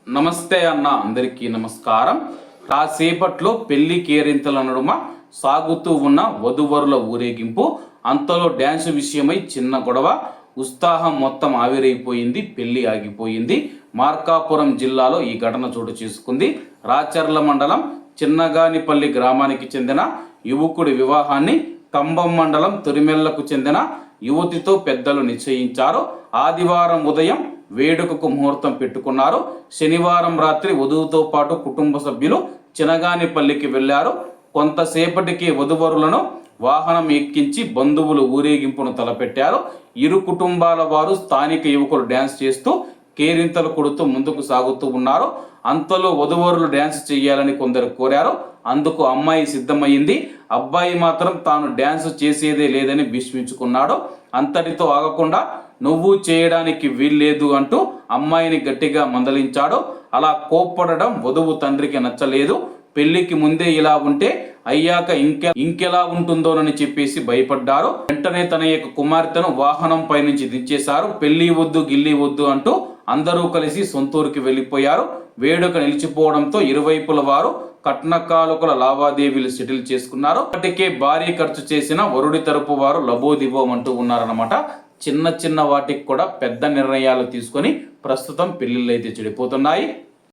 నమస్తే అన్న, అందరికీ నమస్కారం. కాసేపట్లో పెళ్లి కేరింతల నడుమ సాగుతూ ఉన్న వధువరుల ఊరేగింపు. అంతలో డ్యాన్స్ విషయమై చిన్న గొడవ, ఉత్సాహం మొత్తం ఆవిరైపోయింది, పెళ్లి ఆగిపోయింది. మార్కాపురం జిల్లాలో ఈ ఘటన చోటు చేసుకుంది. రాచర్ల మండలం చిన్నగానిపల్లి గ్రామానికి చెందిన యువకుడి వివాహాన్ని కంబం మండలం తొరిమెల్లకు చెందిన యువతితో పెద్దలు నిశ్చయించారు. ఆదివారం ఉదయం వేడుకకు ముహూర్తం పెట్టుకున్నారు. శనివారం రాత్రి వధువుతో పాటు కుటుంబ సభ్యులు చినగానిపల్లికి వెళ్లారు. కొంతసేపటికి వధువరులను వాహనం ఎక్కించి బంధువులు ఊరేగింపును తలపెట్టారు. ఇరు కుటుంబాల వారు స్థానిక యువకులు డ్యాన్స్ చేస్తూ కేరింతలు కొడుతూ ముందుకు సాగుతూ ఉన్నారు. అంతలో వధువరులు డ్యాన్స్ చేయాలని కొందరు కోరారు. అందుకు అమ్మాయి సిద్ధమైంది. అబ్బాయి మాత్రం తాను డ్యాన్స్ చేసేదే లేదని భీష్మించుకున్నాడు. అంతటితో ఆగకుండా నువ్వు చేయడానికి వీల్లేదు అంటూ అమ్మాయిని గట్టిగా మందలించాడు. అలా కోప్పడడం వధువు తండ్రికి నచ్చలేదు. పెళ్లికి ముందే ఇలా ఉంటే అయ్యాక ఇంకెలా ఉంటుందోనని చెప్పేసి భయపడ్డారు. వెంటనే తన యొక్క కుమార్తెను వాహనం పై నుంచి దించేశారు. పెళ్లి వద్దు గిల్లి వద్దు అంటూ అందరూ కలిసి సొంతూరుకి వెళ్ళిపోయారు. వేడుక నిలిచిపోవడంతో ఇరువైపుల వారు కట్న కానుకల లావాదేవీలు సెటిల్ చేసుకున్నారు. ఇప్పటికే భారీ ఖర్చు చేసిన వరుడి తరపు వారు లబోదిబోం అంటూ ఉన్నారన్నమాట. చిన్న చిన్న వాటికి కూడా పెద్ద నిర్ణయాలు తీసుకొని ప్రస్తుతం పెళ్లిళ్ళు అయితే చెడిపోతున్నాయి.